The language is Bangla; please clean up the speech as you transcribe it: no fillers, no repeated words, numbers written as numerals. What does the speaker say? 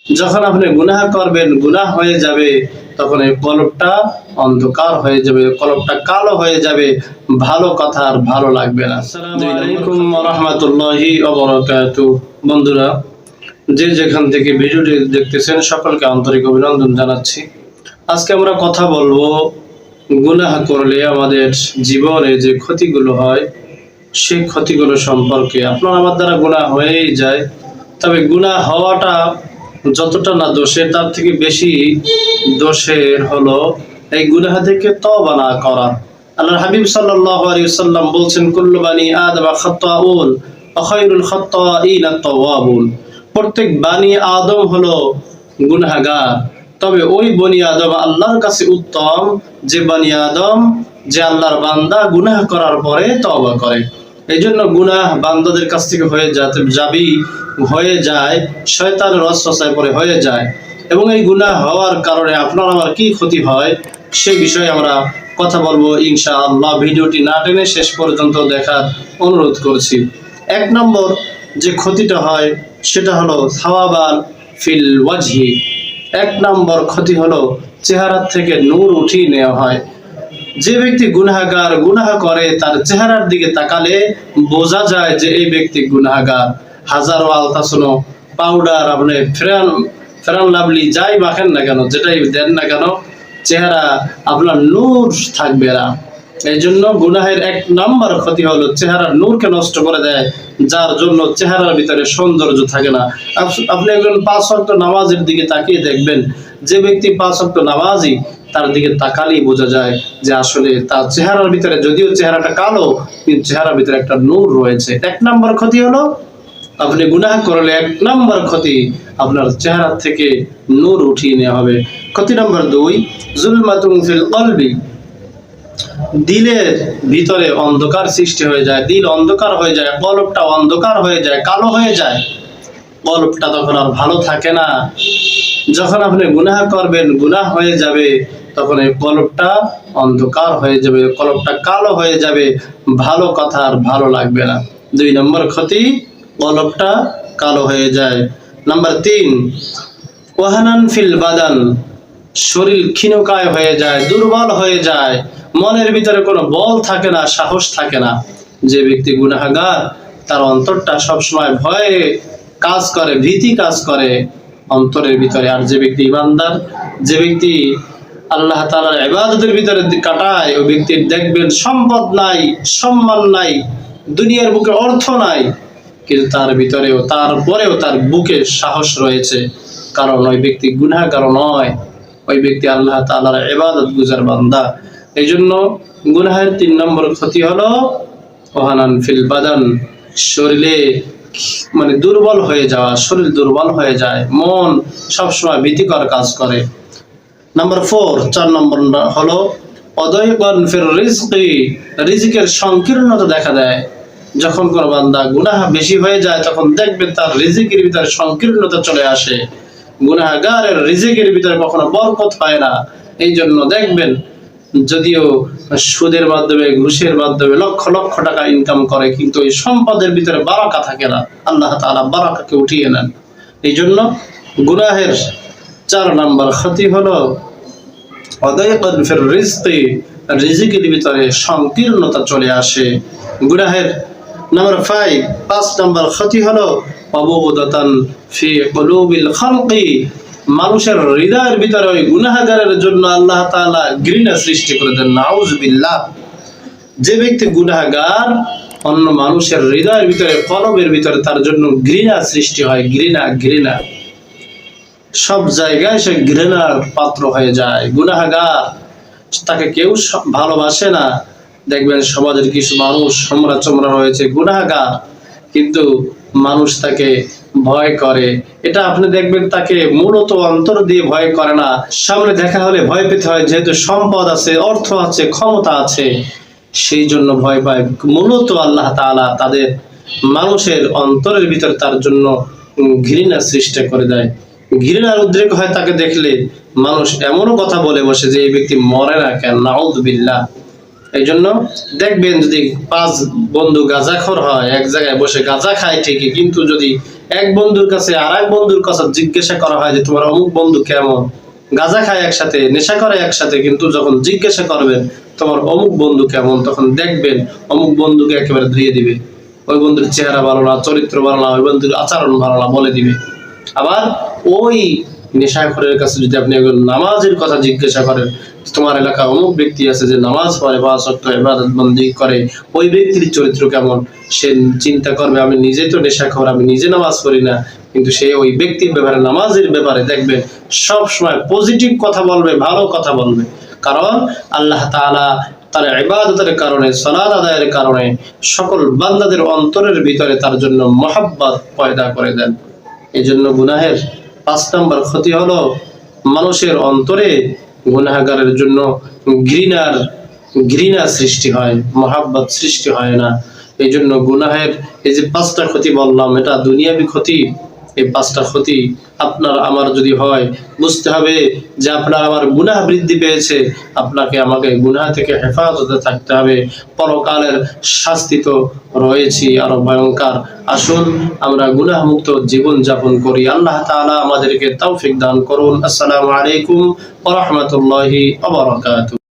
যখন আপনি গুনাহ করবেন, গুনাহ হয়ে যাবে, তখন এই কলবটা অন্ধকার হয়ে যাবে, কলবটা কালো হয়ে যাবে, ভালো কথা আর ভালো লাগবে না। আসসালামু আলাইকুম ওয়া রাহমাতুল্লাহি ওয়া বারাকাতুহু। বন্ধুরা, যে যেখান থেকে ভিডিওটি দেখতেছেন সকলকে আন্তরিক অভিনন্দন জানাচ্ছি। আজকে আমরা কথা বলবো গুনাহ করলে আমাদের জীবনে যে ক্ষতিগুলো হয় সেই ক্ষতিগুলো সম্পর্কে। আপনার আমার দ্বারা গুনাহ হয়েই যায়, তবে গুনাহ হওয়াটা যতটা না দোষের, তার থেকে বেশি দোষের হলো এই গুনাহ থেকে তওবা না করা। আল্লাহর হাবিব সাল্লাল্লাহু আলাইহি ওয়াসাল্লাম বলছেন, কুল্লু বানি আদম খাত্তাউন ওয়া খায়রুল খাত্তাইন আত-তাওয়াবুন। প্রত্যেক বানি আদম হলো গুনাহগার, তবে ওই বনি আদম আল্লাহর কাছে উত্তম যে বানি আদম, যে আল্লাহর বান্দা গুনাহ করার পরে তওবা করে। এই জন্য গুনাহ বান্দাদের কাছ থেকে হয়ে যায় শয়তানের ওয়াসওয়াসায় পড়ে হয়ে যায়, এবং এই গুনাহ হওয়ার কারণে আপনার আমার কি ক্ষতি হয় সেই বিষয়ে আমরা কথা বলবো ইনশাআল্লাহ। ভিডিওটি না টেনে শেষ পর্যন্ত দেখার অনুরোধ করছি। এক নম্বর যে ক্ষতিটা হয় সেটা হলো সাওয়াবাল ফিল ওয়াজহি। এক নম্বর ক্ষতি হলো চেহারা থেকে নূর উঠিয়ে নেওয়া হয়। যে ব্যক্তি গুনাহগার, গুনাহ করে, তার চেহারার দিকে তাকালে বোঝা যায় যে এই ব্যক্তি গুনাহগার। হাজারো আলতাসনো পাউডার, আপনি ফেরান লাভলি যাই মাখেন না কেন, যেটাই দেন না কেন, চেহারা আপনার নূর থাকবে না। এই জন্য গুনাহের এক নাম্বার ক্ষতি হলো চেহারার নূরকে নষ্ট করে দেয়, যার জন্য চেহারার ভিতরে সৌন্দর্য থাকে না। আপনি একজন 5 ওয়াক্ত নামাজের দিকে তাকিয়ে দেখবেন, যে ব্যক্তি 5 ওয়াক্ত নামাজি, তার দিকে তাকালেই বোঝা যায় যে আসলে তার চেহারার ভিতরে, যদিও চেহারাটা কালো, কিন্তু চেহারার ভিতরে একটা নূর রয়েছে। এক নাম্বার ক্ষতি হলো আপনি গুনাহ করলে এক নাম্বার ক্ষতি আপনার চেহারা থেকে নূর উঠিয়ে নেওয়া হবে। ক্ষতি নাম্বার 2, যুলমাতুন ফিল কলবি। দিলের ভিতরে অন্ধকার সৃষ্টি হয়ে যায়, দিল অন্ধকার হয়ে যায়, কলবটা অন্ধকার হয়ে যায়, কালো হয়ে যায়, কলবটা তখন আর ভালো থাকে না। যখন আপনি গুনাহ করবেন, গুনাহ হয়ে যাবে, তখন এই কলবটা অন্ধকার হয়ে যাবে, কলবটা কালো হয়ে যাবে, ভালো কথা আর ভালো লাগবে না। 2 নম্বর ক্ষতি, কলবটা কালো হয়ে যায়। নাম্বার 3, ওয়াহানান ফিল বাদান। শরীর ক্ষীণকায় হয়ে যায়, দুর্বল হয়ে যায়, মনের ভিতরে কোনো বল থাকে না, সাহস থাকে না। যে ব্যক্তি গুনাহগার, তার অন্তরটা সবসময় ভয়ে কাজ করে, ভীতি কাজ করে অন্তরের ভিতরে। আর যে ব্যক্তি ইমানদার, যে ব্যক্তি আল্লাহ তাআলার ইবাদতের ভিতরে কাটায়, ওই ব্যক্তির দেখবেন সম্পদ নাই, সম্মান নাই, দুনিয়ার বুকে অর্থ নাই, কিন্তু তার ভিতরেও, তারপরেও তার বুকে সাহস রয়েছে, কারণ ওই ব্যক্তি গুনাহগার নয়, ওই ব্যক্তি আল্লাহ তাআলার ইবাদত গুজার বান্দা। এই জন্য গুনাহের 3 নম্বর ক্ষতি হলো ওয়াহানান ফিল বাদান, শরীরে দুর্বল হয়ে যাওয়া, শরীর দুর্বল হয়ে যায়, মন সবসময় ভীতিকর কাজ করে। নাম্বার 4 নম্বর হলো অদয়কন ফির রিজকি। রিজিকের সংকীর্ণতা দেখা দেয়। যখন কোনো বান্দা গুনাহ বেশি হয়ে যায়, তখন দেখবেন তার রিজিকের ভিতরে সংকীর্ণতা চলে আসে। গুনাহগারের রিজিকের ভিতরে কখনো বরকত হয় না। এই জন্য দেখবেন, যদিও সুদের মাধ্যমে, ঘুষের মাধ্যমে লক্ষ লক্ষ টাকা ইনকাম করে, কিন্তু এই সম্পদের ভিতরে বারাকা থাকে না। আল্লাহ তাআলা বারাকাকে উঠিয়ে নেন। এই জন্য গুনাহের 4 নম্বর ক্ষতি হলো অদায়কান ফির রিজকি। রিজিকের ভিতরে সংকীর্ণতা চলে আসে। গুনাহের নাম্বার 5 নম্বর ক্ষতি হলো অবুদাতান ফি কুলুবিল খালকি। মানুষের হৃদয়ের ভিতরে ওই গুনাহগারের জন্য আল্লাহ তাআলা ঘৃণা সৃষ্টি করে দেন। নাউযুবিল্লাহ। যে ব্যক্তি গুনাহগার, অন্য মানুষের হৃদয়ের ভিতরে, কলবের ভিতরে তার জন্য ঘৃণা সৃষ্টি হয়। ঘৃণা সব জায়গায় সে ঘৃণার পাত্র হয়ে যায়। গুনাহগার, তাকে কেউ ভালোবাসে না। দেখবেন সমাজের কিছু মানুষ হোমরা চোমরা রয়েছে, গুনাহগার, কিন্তু মানুষ তাকে ভয় করে। এটা আপনি দেখবেন তাকে মূলত অন্তর দিয়ে ভয় করে না, সামনে দেখা হলে ভয় পেতে হয়, যেহেতু সম্পদ আছে, অর্থ আছে, ক্ষমতা আছে, সেই জন্য ভয় পায়। মূলত আল্লাহ তাআলা তাদের মানুষের অন্তরের ভিতরে তার জন্য ঘৃণা সৃষ্টি করে দেয়। ঘৃণার উদ্রেক হয় তাকে দেখলে। মানুষ এমনও কথা বলে বসে যে এই ব্যক্তি মরে না কেন, নাউযুবিল্লাহ। এই জন্য দেখবেন, যদি 5 বন্ধু গাঁজাখোর হয়, এক জায়গায় বসে গাঁজা খায় ঠিকই, কিন্তু যদি এক বন্ধুর কাছে আর এক বন্ধুর কাছে জিজ্ঞাসা করা হয় যে তোমার অমুক বন্ধু কেমন, গাঁজা খায় একসাথে, নেশা করে একসাথে, কিন্তু যখন জিজ্ঞাসা করবেন তোমার অমুক বন্ধু কেমন, তখন দেখবেন অমুক বন্ধুকে একেবারে ধুয়ে দিবে। ওই বন্ধুর চেহারা ভালো না, চরিত্র ভালো না, ওই বন্ধুর আচরণ ভালো না বলে দিবে। আবার ওই নেশাখোরের কাছে যদি আপনি একজন নামাজের কথা জিজ্ঞাসা করেন, তোমার এলাকা অমুক ব্যক্তি আছে যে নামাজ পড়ে, 5 ওয়াক্ত ইবাদত বন্দেগী করে, ওই ব্যক্তির চরিত্র কেমন, সে চিন্তা করবে আমি নিজে তো নেশাখোর, আমি নিজে নামাজ পড়ি না, কিন্তু সে ওই ব্যক্তির ব্যাপারে, নামাজের ব্যাপারে দেখবে সব সময় পজিটিভ কথা বলবে, ভালো কথা বলবে। কারণ আল্লাহ তাআলা তার ইবাদতের কারণে, সালাত আদায়ের কারণে সকল বান্দাদের অন্তরের ভিতরে তার জন্য মহব্বত পয়দা করে দেন। এই জন্য গুনাহের 5 নম্বর ক্ষতি হলো মানুষের অন্তরে গুনাহগারের জন্য ঘৃণা সৃষ্টি হয়, মহব্বত সৃষ্টি হয় না। এই জন্য গুনাহের এই যে 5টা ক্ষতি বললাম, এটা দুনিয়াবি ক্ষতি। এই 5টা ক্ষতি আপনার আমার যদি হয়, বুঝতে হবে যে আপনার আমার গুনাহ বৃদ্ধি পেয়েছে, আপনাকে আমাকে গুনাহ থেকে হেফাজতে থাকতে হবে। পরকালের শাস্তি তো রয়েছে আরো ভয়ঙ্কর। আসুন আমরা গুনাহ মুক্ত জীবন যাপন করি। আল্লাহ তাআলা আমাদেরকে তৌফিক দান করুন। আসসালামু আলাইকুম ওয়া রাহমাতুল্লাহি ওয়া বারাকাতুহু।